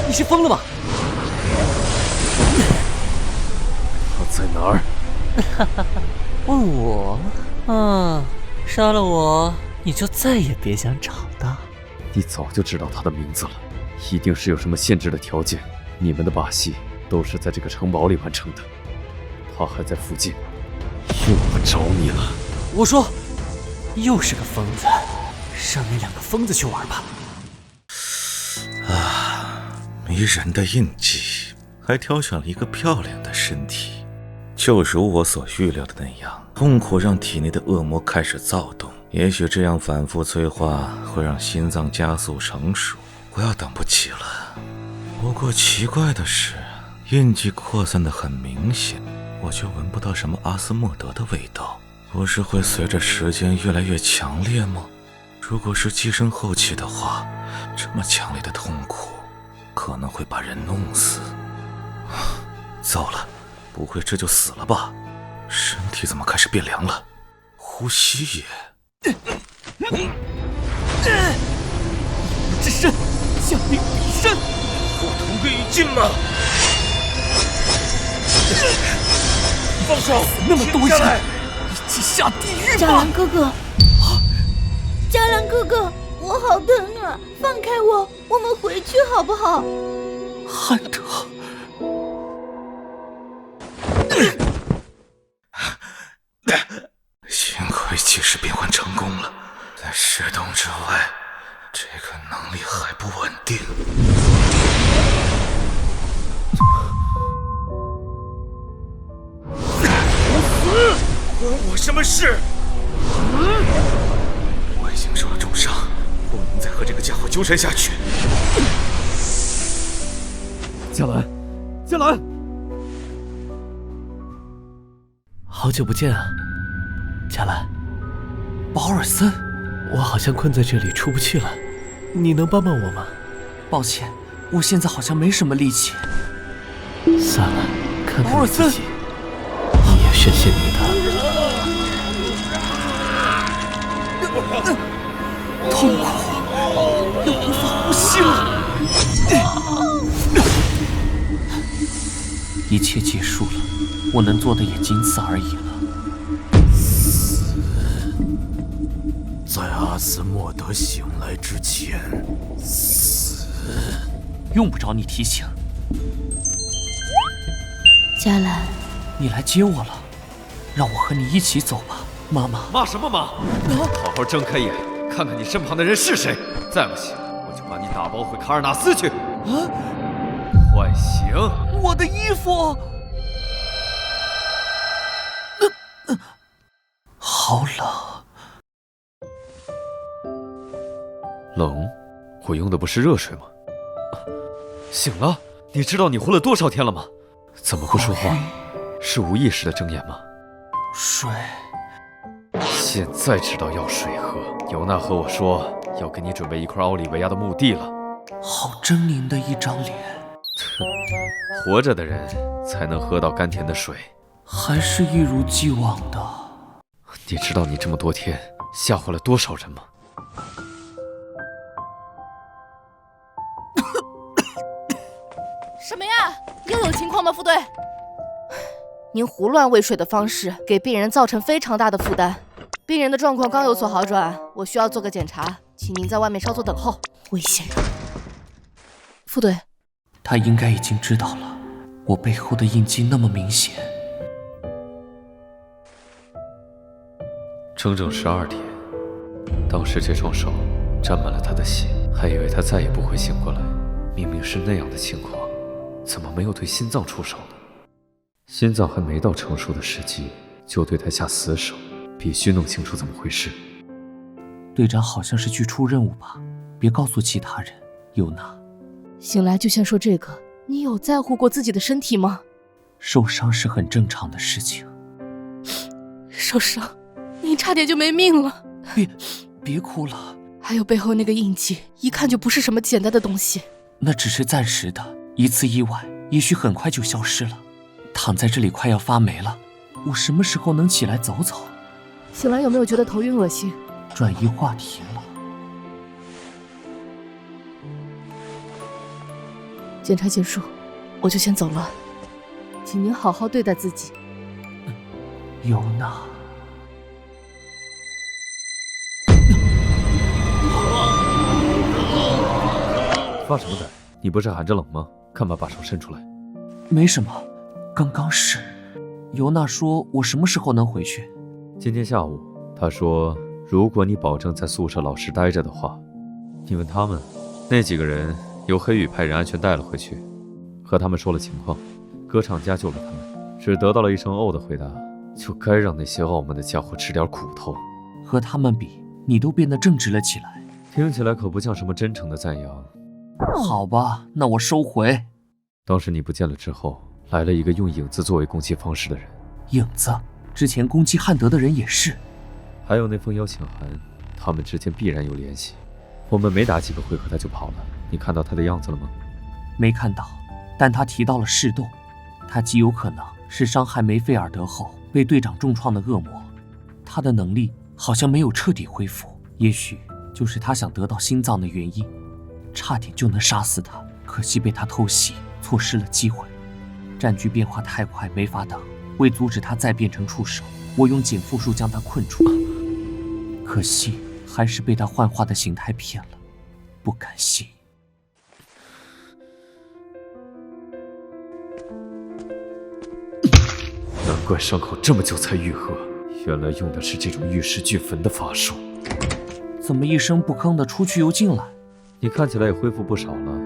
你是疯了吗？他在哪儿？问我？杀了我，你就再也别想找到。你早就知道他的名字了，一定是有什么限制的条件。你们的把戏都是在这个城堡里完成的，他还在附近，用不着你了。我说，又是个疯子，让你两个疯子去玩吧。迷人的印记，还挑选了一个漂亮的身体，就如我所预料的那样，痛苦让体内的恶魔开始躁动。也许这样反复催化会让心脏加速成熟，我要等不及了。不过奇怪的是，印记扩散得很明显，我却闻不到什么阿斯莫德的味道。不是会随着时间越来越强烈吗？如果是寄生后期的话，这么强烈的痛苦可能会把人弄死。糟了，不会这就死了吧？身体怎么开始变凉了？呼吸也……至身，降临彼身，不同归于尽吗？放手！那么多人，一起下地狱吧！迦兰哥哥，迦兰哥哥，我好疼啊！放开我，我们回去好不好？汉德，幸亏及时变换成功了，在石洞之外，这个能力还不稳定。关我什么事？我已经受了重伤，不能再和这个家伙纠缠下去。迦兰，迦兰，好久不见啊，迦兰。保尔森，我好像困在这里出不去了，你能帮帮我吗？抱歉，我现在好像没什么力气。算了，看看你自己，你也深陷泥潭。痛苦，又无法呼吸了。一切结束了，我能做的也仅此而已了。在阿斯莫德醒来之前，死。用不着你提醒。迦兰，你来接我了，让我和你一起走吧，妈妈。骂什么骂？好好睁开眼，看看你身旁的人是谁。再不行，我就把你打包回卡尔纳斯去。快醒！我的衣服，好冷。冷？我用的不是热水吗？醒了？你知道你活了多少天了吗？怎么不说话？是无意识的睁眼吗？水。现在知道要水喝。尤娜和我说要给你准备一块奥利维亚的墓地了。好狰狞的一张脸。活着的人才能喝到甘甜的水，还是一如既往的。你知道你这么多天吓坏了多少人吗？什么呀？又有情况吗，副队？您胡乱喂水的方式给病人造成非常大的负担。病人的状况刚有所好转，我需要做个检查，请您在外面稍作等候。危险人，副队，他应该已经知道了，我背后的印记那么明显。整整12天，当时这双手沾满了他的血，还以为他再也不会醒过来。明明是那样的情况，怎么没有对心脏出手呢？心脏还没到成熟的时机，就对他下死手，必须弄清楚怎么回事。队长好像是去出任务吧，别告诉其他人。尤娜，醒来就先说这个，你有在乎过自己的身体吗？受伤是很正常的事情。受伤，你差点就没命了。别哭了，还有背后那个印记，一看就不是什么简单的东西。那只是暂时的，一次意外，也许很快就消失了。躺在这里快要发霉了，我什么时候能起来走走？醒来有没有觉得头晕恶心？转移话题了。检查结束，我就先走了，请您好好对待自己。尤娜，发什么呆？你不是喊着冷吗？干嘛把手伸出来？没什么，刚刚是。尤娜说我什么时候能回去？今天下午，她说如果你保证在宿舍老实待着的话，你问他们，那几个人由黑羽派人安全带了回去，和他们说了情况，歌唱家救了他们，只得到了一声哦的回答，就该让那些傲慢的家伙吃点苦头。和他们比，你都变得正直了起来。听起来可不像什么真诚的赞扬。好吧，那我收回。当时你不见了之后，来了一个用影子作为攻击方式的人。影子，之前攻击汉德的人也是。还有那封邀请函，他们之间必然有联系。我们没打几个回合他就跑了，你看到他的样子了吗？没看到，但他提到了噬洞，他极有可能是伤害梅菲尔德后被队长重创的恶魔。他的能力好像没有彻底恢复，也许就是他想得到心脏的原因。差点就能杀死他，可惜被他偷袭，错失了机会。战局变化太快，没法等。为阻止他再变成触手，我用减负术将他困住。可惜还是被他幻化的形态骗了，不甘心。难怪伤口这么久才愈合，原来用的是这种玉石俱焚的法术。怎么一声不吭的出去又进来？你看起来也恢复不少了。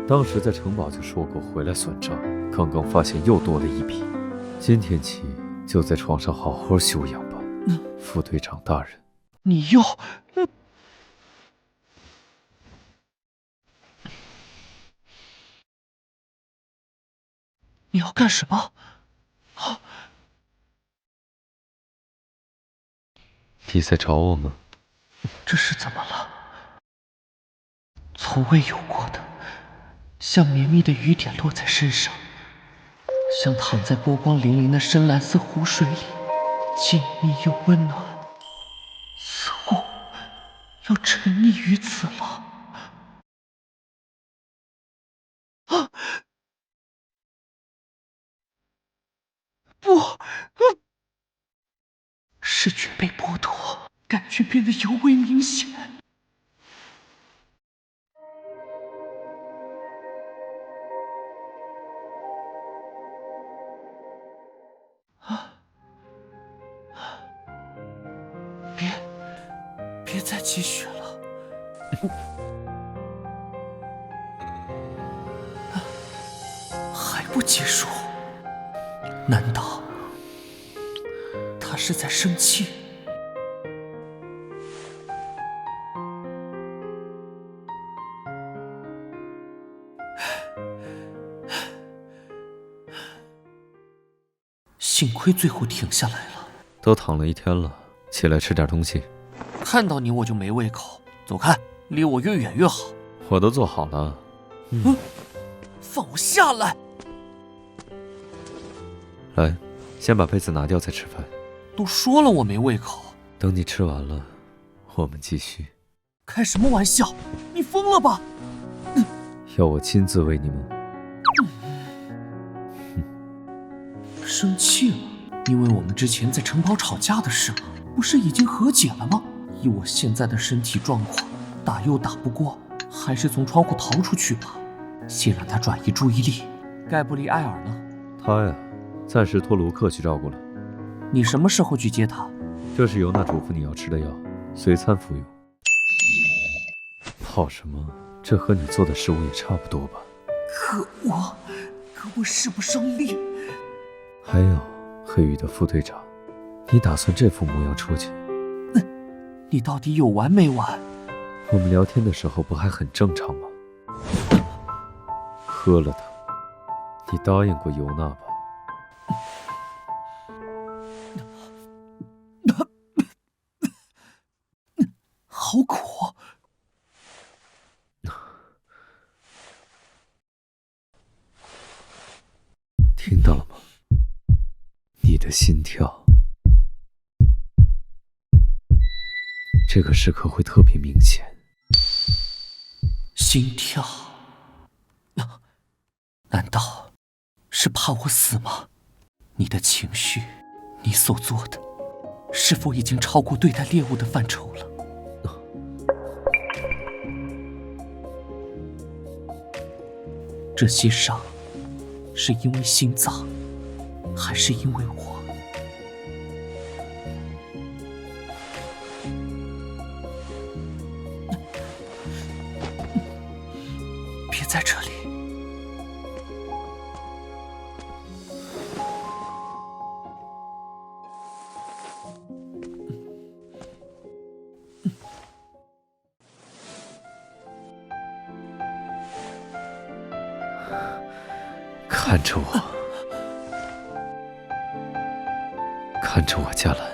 当时在城堡就说过回来算账，刚刚发现又多了一笔。今天起就在床上好好休养吧，副队长大人。你又……你要干什么？啊！你在找我吗？这是怎么了？从未有过的，像绵密的雨点落在身上，像躺在波光粼粼的深蓝色湖水里，静谧又温暖，似乎要沉溺于此了。啊！不！视觉被剥夺，感觉变得尤为明显。别再积雪了。还不结束？难道他是在生气？幸亏最后停下来了。都躺了一天了，起来吃点东西。看到你我就没胃口，走开，离我越远越好。我都做好了。放我下来！来，先把被子拿掉再吃饭。都说了我没胃口。等你吃完了，我们继续。开什么玩笑？你疯了吧？要我亲自喂你吗？生气了？因为我们之前在城堡吵架的事吗？不是已经和解了吗？以我现在的身体状况，打又打不过，还是从窗户逃出去吧。先让他转移注意力。盖布利埃尔呢？他呀，暂时托卢克去照顾了。你什么时候去接他？这是尤娜嘱咐你要吃的药，随餐服用。跑什么？这和你做的食物也差不多吧？可我使不上力。还有，黑羽的副队长，你打算这副模样出去？你到底有完没完？我们聊天的时候不还很正常吗？喝了它，你答应过尤娜吧？好苦。听到了吗？你的心跳。这个时刻会特别明显。心跳，难道是怕我死吗？你的情绪，你所做的，是否已经超过对待猎物的范畴了？这些伤，是因为心脏，还是因为我？别在这里！看着我，看着我，嘉兰。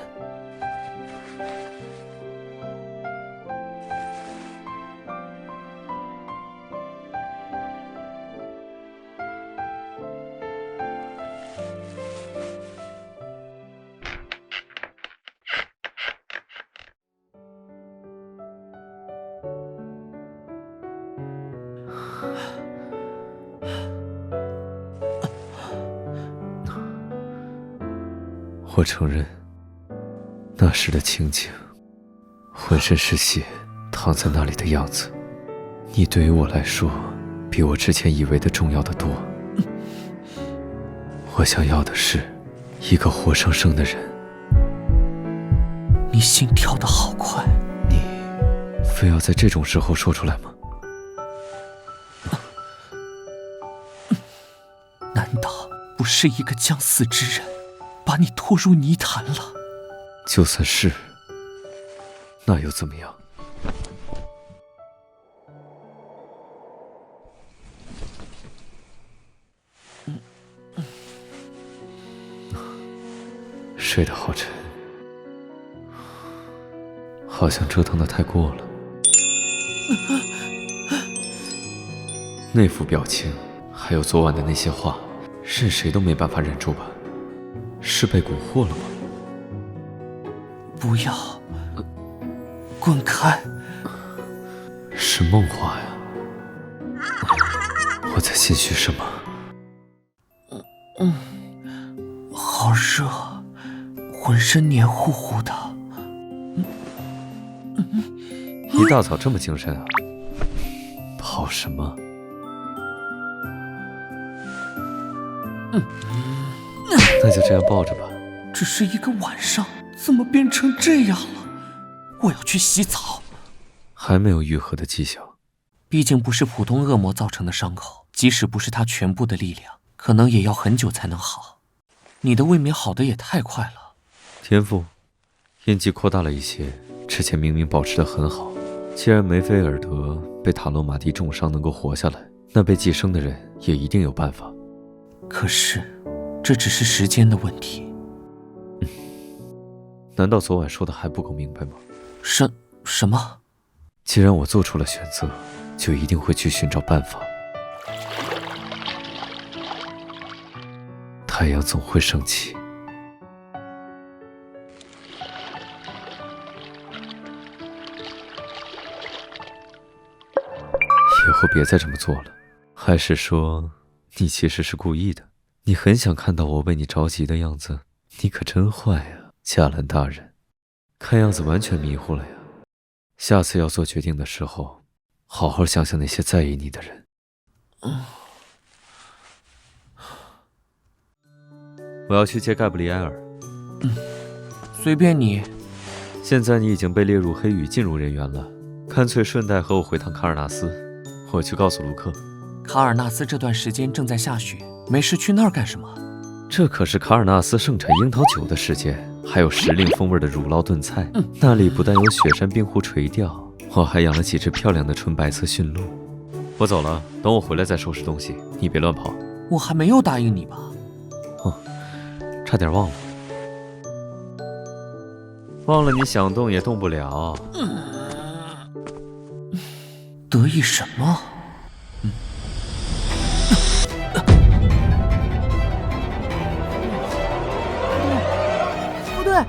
我承认，那时的情景，浑身是血，躺在那里的样子，你对于我来说，比我之前以为的重要得多。我想要的是一个活生生的人。你心跳得好快，你非要在这种时候说出来吗？难道不是一个将死之人把你拖入泥潭了？就算是，那又怎么样？睡得好沉，好像折腾得太过了。那副表情，还有昨晚的那些话，任谁都没办法忍住吧？是被蛊惑了吗？不要，滚开！是梦话呀！我在心虚什么？好热，浑身黏糊糊的。一大早这么精神啊？跑什么？那就这样抱着吧。只是一个晚上，怎么变成这样了？我要去洗澡。还没有愈合的迹象。毕竟不是普通恶魔造成的伤口，即使不是他全部的力量，可能也要很久才能好。你的未免好的也太快了。天赋，印记扩大了一些，之前明明保持得很好。既然梅菲尔德被塔洛马蒂重伤能够活下来，那被寄生的人也一定有办法。可是，这只是时间的问题。难道昨晚说的还不够明白吗？什么？既然我做出了选择，就一定会去寻找办法。太阳总会升起。以后别再这么做了。还是说，你其实是故意的？你很想看到我为你着急的样子？你可真坏呀，嘉兰大人。看样子完全迷糊了呀。下次要做决定的时候，好好想想那些在意你的人。我要去接盖布里埃尔。随便你。现在你已经被列入黑羽进入人员了，干脆顺带和我回趟卡尔纳斯。我去告诉卢克，卡尔纳斯这段时间正在下雪，没事去那儿干什么？这可是卡尔纳斯盛产樱桃酒的时间，还有时令风味的乳酪炖菜。那里不但有雪山冰湖垂钓，我还养了几只漂亮的纯白色驯鹿。我走了，等我回来再收拾东西，你别乱跑。我还没有答应你吧？差点忘了。忘了你想动也动不了。得意什么？不对，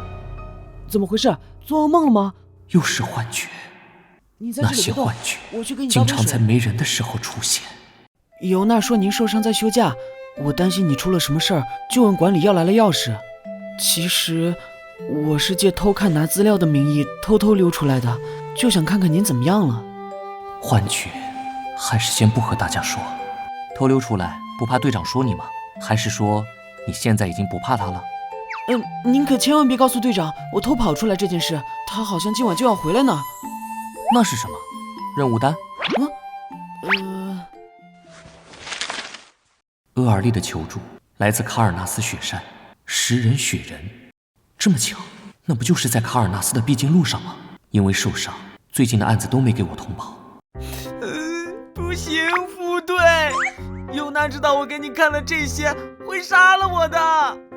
怎么回事？做噩梦了吗？又是幻觉。那些幻觉经常在没人的时候出现。尤娜说您受伤在休假，我担心你出了什么事儿，就问管理要来了钥匙。其实我是借偷看拿资料的名义偷偷溜出来的，就想看看您怎么样了。幻觉，还是先不和大家说。偷溜出来不怕队长说你吗？还是说你现在已经不怕他了？您可千万别告诉队长我偷跑出来这件事，他好像今晚就要回来呢。那是什么？任务单？厄尔丽的求助来自卡尔纳斯雪山，食人雪人。这么巧，那不就是在卡尔纳斯的必经路上吗？因为受伤，最近的案子都没给我通报。不行，副队，尤娜知道我给你看了这些，会杀了我的。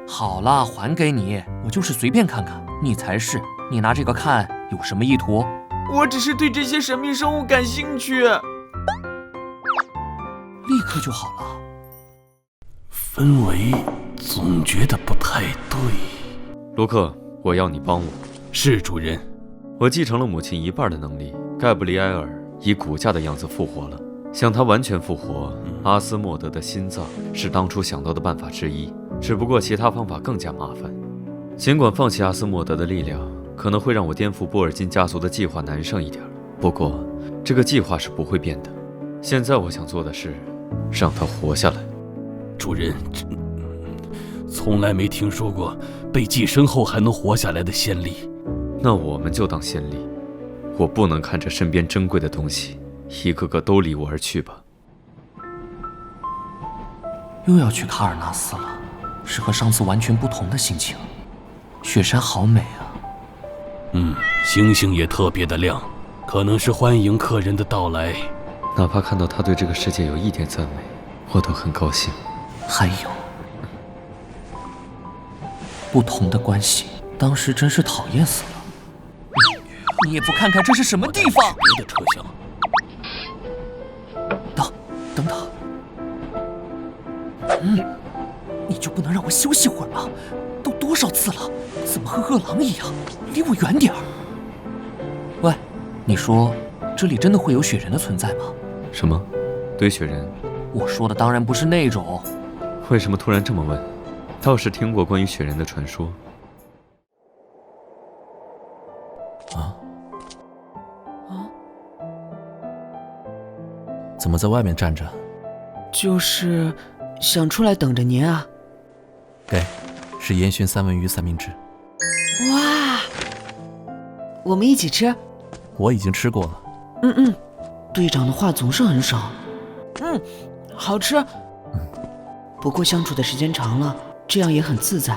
好了，还给你，我就是随便看看，你才是。你拿这个看有什么意图？我只是对这些神秘生物感兴趣。立刻就好了。氛围总觉得不太对。卢克，我要你帮我。是主人。我继承了母亲一半的能力，盖布里埃尔以骨架的样子复活了。想他完全复活，阿斯莫德的心脏是当初想到的办法之一，只不过其他方法更加麻烦。尽管放弃阿斯莫德的力量可能会让我颠覆波尔金家族的计划难上一点，不过这个计划是不会变的。现在我想做的是让他活下来。主人，从来没听说过被寄生后还能活下来的先例。那我们就当先例。我不能看着身边珍贵的东西一个个都离我而去吧。又要去卡尔纳斯了，是和上次完全不同的心情。雪山好美啊。星星也特别的亮，可能是欢迎客人的到来。哪怕看到他对这个世界有一点赞美，我都很高兴。还有不同的关系，当时真是讨厌死了。你也不看看这是什么地方？别的车厢。等等，你就不能让我休息会儿吗？都多少次了，怎么和饿狼一样？离我远点儿！喂，你说这里真的会有雪人的存在吗？什么？堆雪人？我说的当然不是那种。为什么突然这么问？倒是听过关于雪人的传说。怎么在外面站着？就是想出来等着您啊。给，是烟熏三文鱼三明治。哇，我们一起吃。我已经吃过了。队长的话总是很少。好吃。不过相处的时间长了，这样也很自在。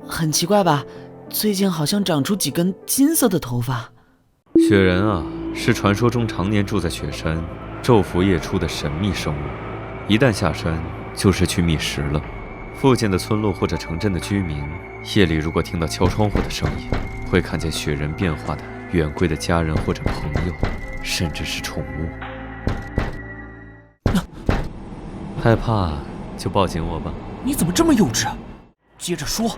很奇怪吧？最近好像长出几根金色的头发。雪人啊，是传说中常年住在雪山、昼伏夜出的神秘生物。一旦下山，就是去觅食了。附近的村落或者城镇的居民，夜里如果听到敲窗户的声音，会看见雪人变化的远归的家人或者朋友，甚至是宠物。害怕就抱紧我吧。你怎么这么幼稚？接着说。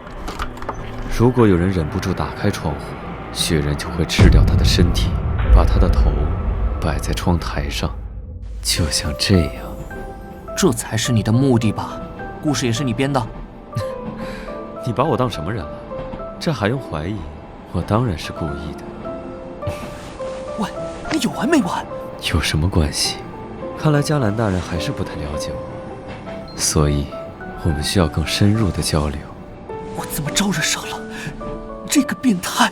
如果有人忍不住打开窗户，雪人就会吃掉他的身体，把他的头摆在窗台上，就像这样。这才是你的目的吧？故事也是你编的？你把我当什么人了？这还用怀疑？我当然是故意的。喂，你有完没完？有什么关系？看来加兰大人还是不太了解我，所以我们需要更深入的交流。我怎么招惹上了这个变态？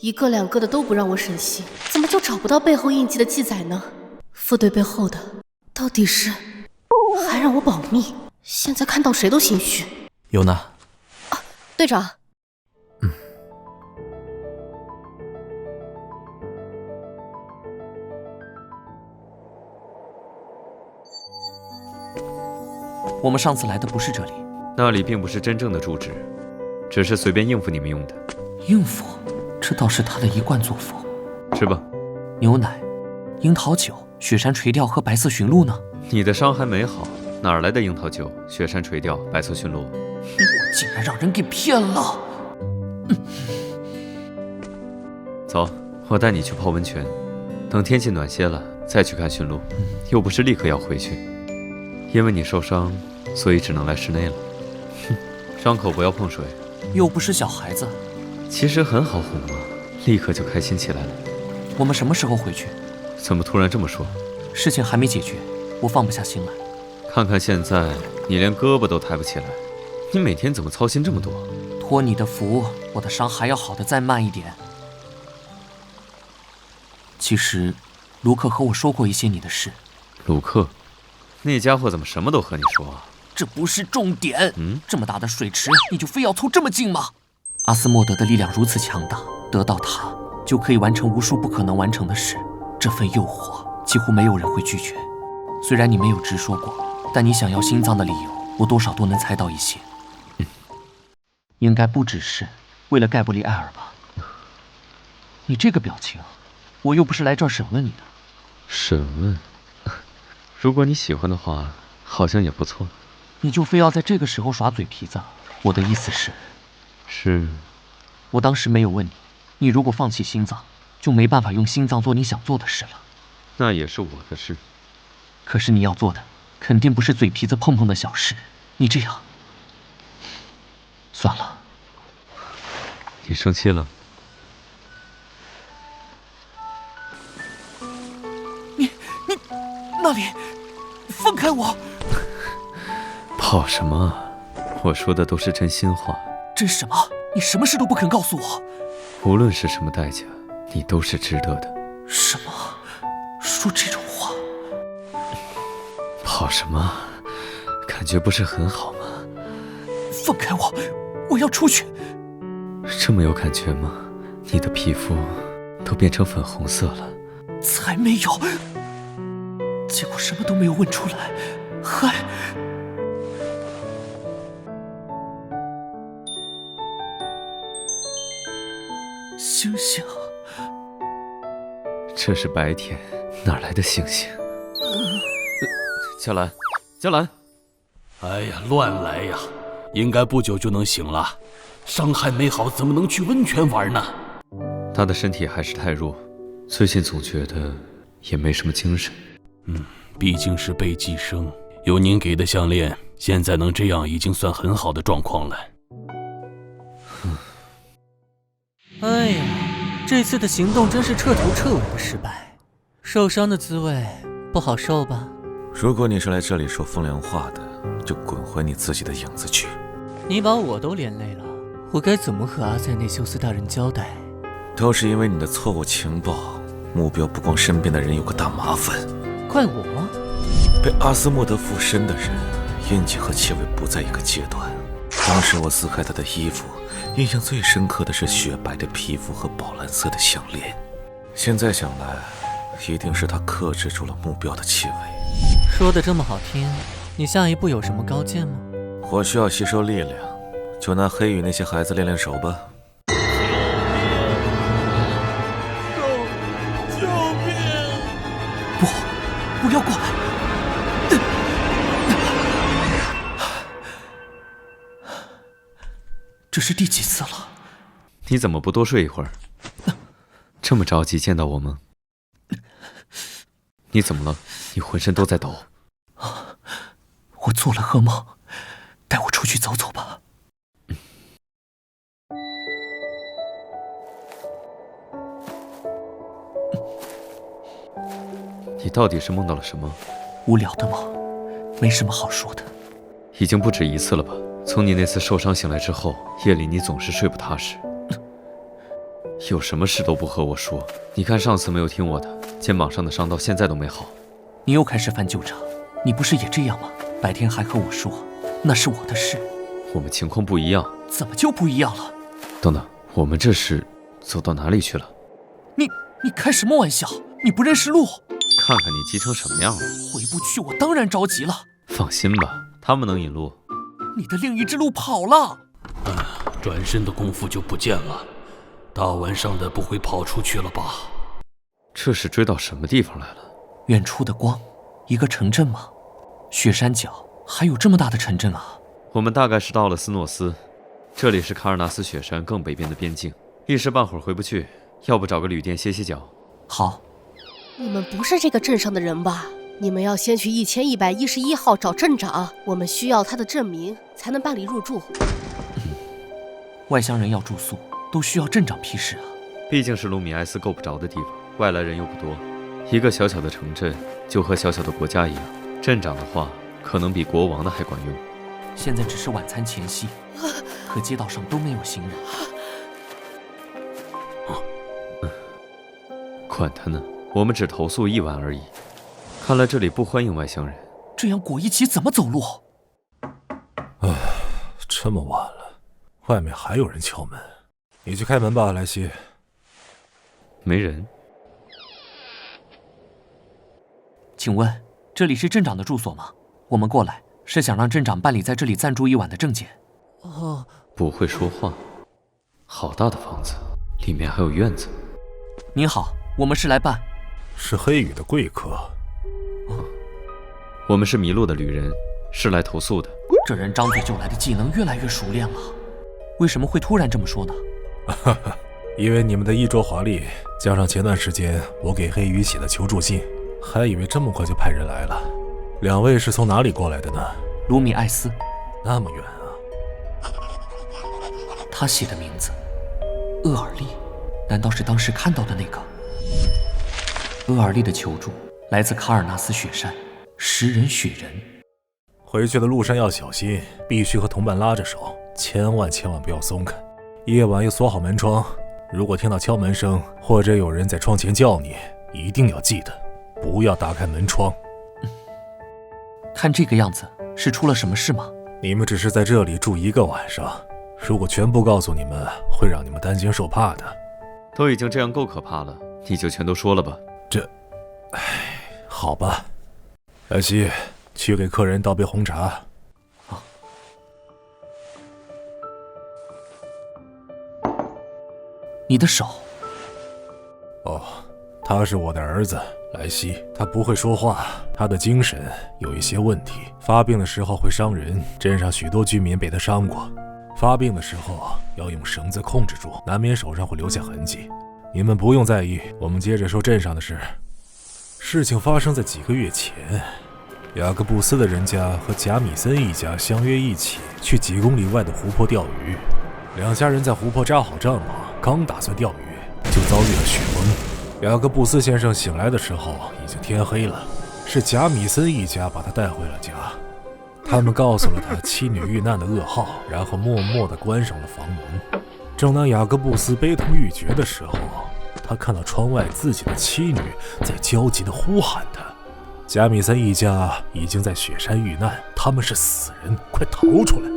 一个两个的都不让我省心，怎么就找不到背后印记的记载呢？副队背后的到底是？还让我保密，现在看到谁都心虚。尤娜。队长。我们上次来的不是这里，那里并不是真正的住址，只是随便应付你们用的。应付？这倒是他的一贯作风。吃吧。牛奶、樱桃酒、雪山垂钓和白色驯鹿呢？你的伤还没好，哪来的樱桃酒、雪山垂钓、白色驯鹿？我竟然让人给骗了。走，我带你去泡温泉，等天气暖些了再去看驯鹿。又不是立刻要回去，因为你受伤，所以只能来室内了。哼，伤口不要碰水。又不是小孩子，其实很好哄嘛，立刻就开心起来了。我们什么时候回去？怎么突然这么说？事情还没解决，我放不下心来。看看现在，你连胳膊都抬不起来，你每天怎么操心这么多？托你的福，我的伤还要好的再慢一点。其实，卢克和我说过一些你的事。卢克，那家伙怎么什么都和你说啊？这不是重点。这么大的水池，你就非要凑这么近吗？阿斯莫德的力量如此强大，得到它就可以完成无数不可能完成的事。这份诱惑，几乎没有人会拒绝。虽然你没有直说过，但你想要心脏的理由，我多少都能猜到一些。应该不只是为了盖布利埃尔吧？你这个表情，我又不是来这儿审问你的。审问？如果你喜欢的话，好像也不错。你就非要在这个时候耍嘴皮子？我的意思是，我当时没有问你，你如果放弃心脏，就没办法用心脏做你想做的事了。那也是我的事。可是你要做的，肯定不是嘴皮子碰碰的小事。你这样，算了。你生气了？你那里，放开我！跑什么？我说的都是真心话。真什么？你什么事都不肯告诉我？无论是什么代价，你都是值得的。什么？说这种话？跑什么？感觉不是很好吗？放开我！我要出去！这么有感觉吗？你的皮肤都变成粉红色了。才没有！结果什么都没有问出来，还……星星，这是白天，哪来的星星？嘉兰，嘉兰！哎呀，乱来呀！应该不久就能醒了，伤还没好，怎么能去温泉玩呢？他的身体还是太弱，最近总觉得也没什么精神。毕竟是被寄生，有您给的项链，现在能这样已经算很好的状况了。哎呀，这次的行动真是彻头彻尾的失败，受伤的滋味不好受吧？如果你是来这里说风凉话的，就滚回你自己的影子去。你把我都连累了，我该怎么和阿塞内修斯大人交代？都是因为你的错误情报，目标不光身边的人有个大麻烦。怪我？被阿斯莫德附身的人，印记和气味不在一个阶段。当时我撕开他的衣服，印象最深刻的是雪白的皮肤和宝蓝色的项链。现在想来，一定是他克制住了目标的气味。说的这么好听，你下一步有什么高见吗？我需要吸收力量，就拿黑羽那些孩子练练手吧。救命！不要过来！这是第几次了？你怎么不多睡一会儿？这么着急见到我吗？你怎么了？你浑身都在抖。我做了噩梦，带我出去走走吧。你到底是梦到了什么？无聊的梦，没什么好说的。已经不止一次了吧？从你那次受伤醒来之后，夜里你总是睡不踏实，有什么事都不和我说。你看上次没有听我的，肩膀上的伤到现在都没好。你又开始翻旧账，你不是也这样吗？白天还和我说那是我的事。我们情况不一样。怎么就不一样了？等等，我们这是走到哪里去了？你开什么玩笑？你不认识路？看看你急成什么样了。回不去，我当然着急了。放心吧，他们能引路。你的另一只鹿跑了。转身的功夫就不见了，大晚上的不会跑出去了吧？这是追到什么地方来了？远处的光，一个城镇吗？雪山脚还有这么大的城镇啊？我们大概是到了斯诺斯，这里是卡尔纳斯雪山更北边的边境，一时半会儿回不去，要不找个旅店歇歇脚。好。你们不是这个镇上的人吧？你们要先去1111号找镇长，我们需要他的证明才能办理入住。外乡人要住宿，都需要镇长批示啊。毕竟是卢米埃斯够不着的地方，外来人又不多，一个小小的城镇就和小小的国家一样，镇长的话可能比国王的还管用。现在只是晚餐前夕，可街道上都没有行人。管他呢，我们只投宿1晚而已。看来这里不欢迎外乡人。这样果一起怎么走路？唉，这么晚了，外面还有人敲门。你去开门吧，莱西。没人。请问这里是镇长的住所吗？我们过来是想让镇长办理在这里暂住1晚的证件。哦，不会说话。好大的房子，里面还有院子。您好，我们是来办。是黑羽的贵客。我们是迷路的旅人，是来投宿的。这人张嘴就来的技能越来越熟练了，为什么会突然这么说呢？因为你们的衣着华丽，加上前段时间我给黑羽写的求助信，还以为这么快就派人来了。2位是从哪里过来的呢？卢米埃斯。那么远啊。他写的名字厄尔利，难道是当时看到的那个？厄尔利的求助来自卡尔纳斯雪山，食人雪人。回去的路上要小心，必须和同伴拉着手，千万不要松开。夜晚要锁好门窗，如果听到敲门声或者有人在窗前叫你，一定要记得不要打开门窗。看这个样子，是出了什么事吗？你们只是在这里住1个晚上，如果全部告诉你们，会让你们担惊受怕的。都已经这样够可怕了，你就全都说了吧。好吧。莱西，去给客人倒杯红茶。好。你的手。哦，他是我的儿子莱西，他不会说话，他的精神有一些问题，发病的时候会伤人，镇上许多居民被他伤过。发病的时候要用绳子控制住，难免手上会留下痕迹。你们不用在意，我们接着说镇上的事。事情发生在几个月前，雅各布斯的人家和贾米森一家相约一起去几公里外的湖泊钓鱼。2家人在湖泊扎好帐篷，刚打算钓鱼，就遭遇了雪崩。雅各布斯先生醒来的时候已经天黑了，是贾米森一家把他带回了家。他们告诉了他妻女遇难的噩耗，然后默默地关上了房门。正当雅各布斯悲痛欲绝的时候，他看到窗外自己的妻女在焦急地呼喊他。贾米森一家已经在雪山遇难，他们是死人，快逃出来！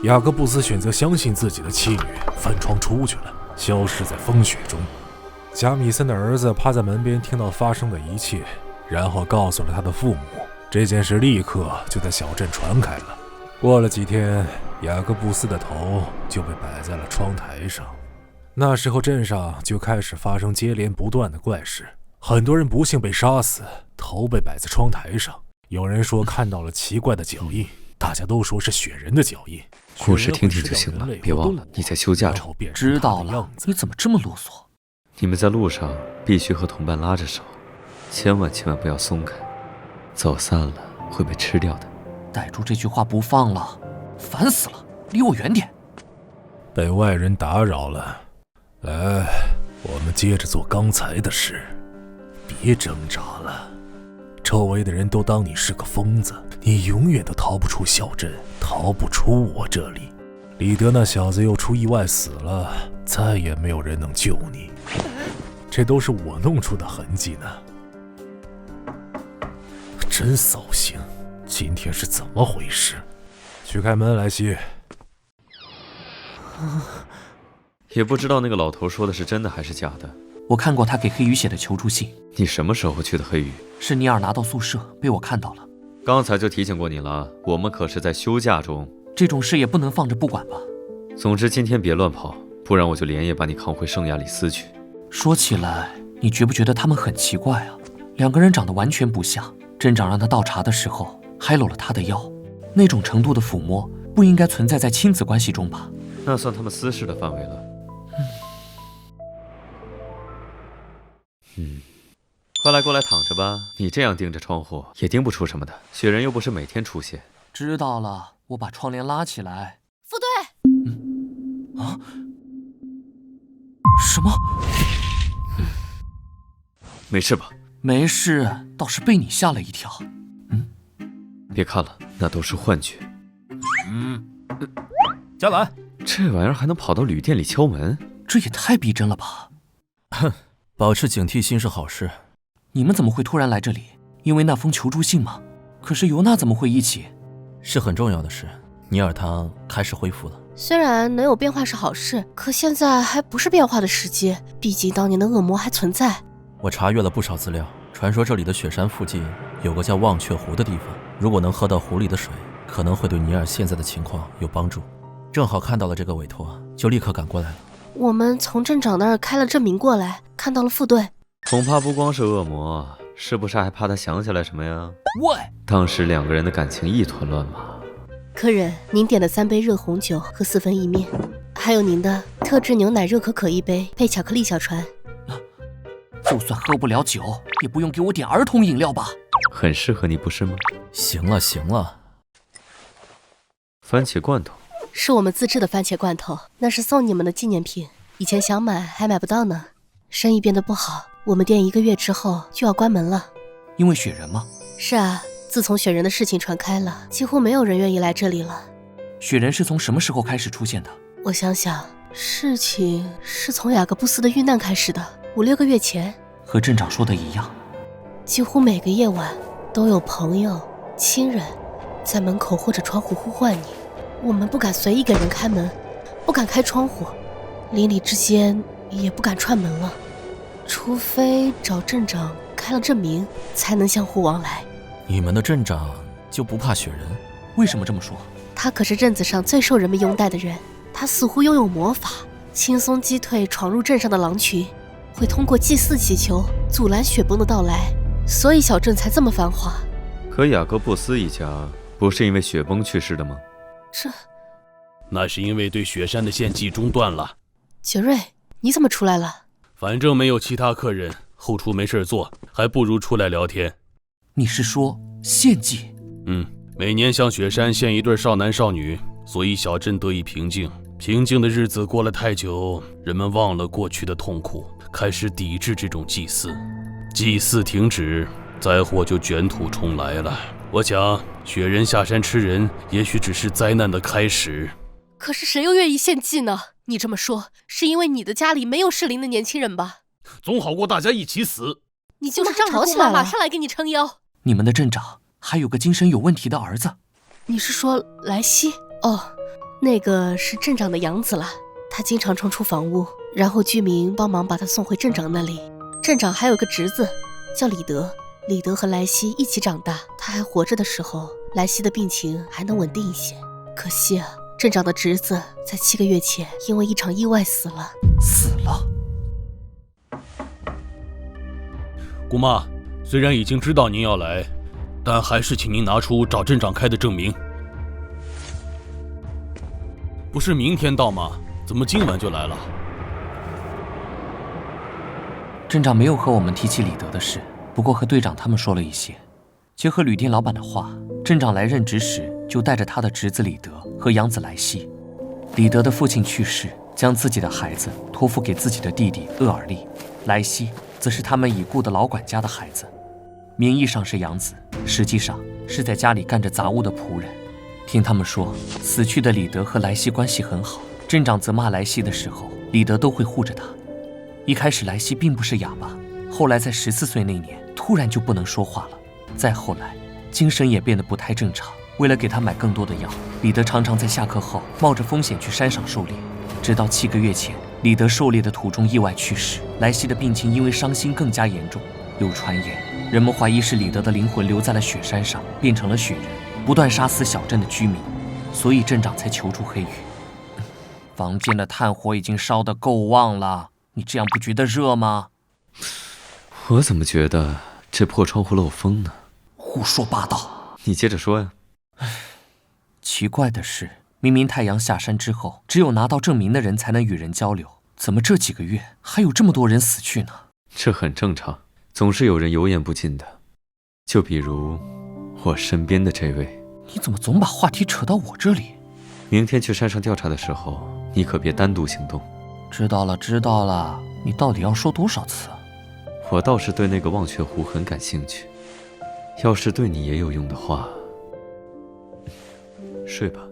雅各布斯选择相信自己的妻女，翻窗出去了，消失在风雪中。贾米森的儿子趴在门边，听到发生的一切，然后告诉了他的父母。这件事立刻就在小镇传开了。过了几天，雅各布斯的头就被摆在了窗台上。那时候镇上就开始发生接连不断的怪事，很多人不幸被杀死，头被摆在窗台上。有人说看到了奇怪的脚印，大家都说是雪人的脚印。故事听听就行了，别忘了你在休假中。知道了，你怎么这么啰嗦？你们在路上必须和同伴拉着手，千万不要松开，走散了会被吃掉的。逮住这句话不放了，烦死了，离我远点。被外人打扰了，来，我们接着做刚才的事，别挣扎了。周围的人都当你是个疯子，你永远都逃不出小镇，逃不出我这里。李德那小子又出意外死了，再也没有人能救你，这都是我弄出的痕迹呢。真扫兴，今天是怎么回事？去开门，莱西。也不知道那个老头说的是真的还是假的。我看过他给黑羽写的求助信。你什么时候去的黑羽？是尼尔拿到宿舍，被我看到了。刚才就提醒过你了，我们可是在休假中。这种事也不能放着不管吧。总之今天别乱跑，不然我就连夜把你扛回圣亚里斯去。说起来，你觉不觉得他们很奇怪啊？2个人长得完全不像。镇长让他倒茶的时候，还搂了他的腰，那种程度的抚摸，不应该存在在亲子关系中吧？那算他们私事的范围了。快来，过来躺着吧。你这样盯着窗户，也盯不出什么的。雪人又不是每天出现。知道了，我把窗帘拉起来。副队，什么？没事吧？没事，倒是被你吓了一跳。别看了，那都是幻觉。嘉兰，这玩意儿还能跑到旅店里敲门？这也太逼真了吧！哼，保持警惕心是好事。你们怎么会突然来这里？因为那封求助信吗？可是尤娜怎么会一起？是很重要的事，尼尔他开始恢复了。虽然能有变化是好事，可现在还不是变化的时机，毕竟当年的恶魔还存在。我查阅了不少资料，传说这里的雪山附近有个叫忘却湖的地方，如果能喝到湖里的水，可能会对尼尔现在的情况有帮助。正好看到了这个委托，就立刻赶过来了。我们从镇长那儿开了证明过来，看到了副队。恐怕不光是恶魔，是不是还怕他想起来什么呀？喂，当时2个人的感情一团乱麻。客人，您点的3杯热红酒和4份意面，还有您的特制牛奶热可可1杯，配巧克力小船。就算喝不了酒，也不用给我点儿童饮料吧？很适合你，不是吗？行了行了，番茄罐头是我们自制的番茄罐头，那是送你们的纪念品，以前想买还买不到呢。生意变得不好，我们店1个月之后就要关门了。因为雪人吗？是啊，自从雪人的事情传开了，几乎没有人愿意来这里了。雪人是从什么时候开始出现的？我想想，事情是从雅各布斯的遇难开始的，5、6个月前。和镇长说的一样，几乎每个夜晚都有朋友、亲人在门口或者窗户呼唤你。我们不敢随意给人开门，不敢开窗户，邻里之间也不敢串门了，除非找镇长开了证明，才能相互往来。你们的镇长就不怕雪人？为什么这么说？他可是镇子上最受人们拥戴的人，他似乎拥有魔法，轻松击退闯入镇上的狼群，会通过祭祀祈求阻拦雪崩的到来，所以小镇才这么繁华。可雅各布斯一家不是因为雪崩去世的吗？那是因为对雪山的献祭中断了。杰瑞，你怎么出来了？反正没有其他客人，后厨没事做，还不如出来聊天。你是说献祭？每年向雪山献一对少男少女，所以小镇得以平静。平静的日子过了太久，人们忘了过去的痛苦，开始抵制这种祭祀。祭祀停止，灾祸就卷土重来了。我想雪人下山吃人，也许只是灾难的开始。可是谁又愿意献祭呢？你这么说，是因为你的家里没有适龄的年轻人吧？总好过大家一起死。你就是仗着姑妈马上来给你撑腰。你们的镇长还有个精神有问题的儿子。你是说莱西？哦，那个是镇长的养子了，他经常冲出房屋，然后居民帮忙把他送回镇长那里。镇长还有个侄子叫李德，李德和莱西一起长大，他还活着的时候，莱西的病情还能稳定一些。可惜啊，镇长的侄子在7个月前因为一场意外死了。死了？姑妈，虽然已经知道您要来，但还是请您拿出找镇长开的证明。不是明天到吗？怎么今晚就来了？镇长没有和我们提起李德的事，不过和队长他们说了一些。结合旅店老板的话，镇长来任职时就带着他的侄子李德和养子莱西。李德的父亲去世，将自己的孩子托付给自己的弟弟厄尔利，莱西则是他们已故的老管家的孩子。名义上是养子，实际上是在家里干着杂物的仆人。听他们说，死去的李德和莱西关系很好，镇长责骂莱西的时候，李德都会护着他。一开始莱西并不是哑巴，后来在14岁那年突然就不能说话了，再后来精神也变得不太正常。为了给他买更多的药，李德常常在下课后冒着风险去山上狩猎，直到7个月前，李德狩猎的途中意外去世。莱西的病情因为伤心更加严重，有传言人们怀疑是李德的灵魂留在了雪山上，变成了雪人，不断杀死小镇的居民，所以镇长才求助黑羽。房间的炭火已经烧得够旺了，你这样不觉得热吗？我怎么觉得这破窗户漏风呢？胡说八道！你接着说呀。奇怪的是，明明太阳下山之后，只有拿到证明的人才能与人交流，怎么这几个月还有这么多人死去呢？这很正常，总是有人油盐不进的。就比如我身边的这位。你怎么总把话题扯到我这里？明天去山上调查的时候，你可别单独行动。知道了，知道了。你到底要说多少次？我倒是对那个忘却湖很感兴趣，要是对你也有用的话，睡吧。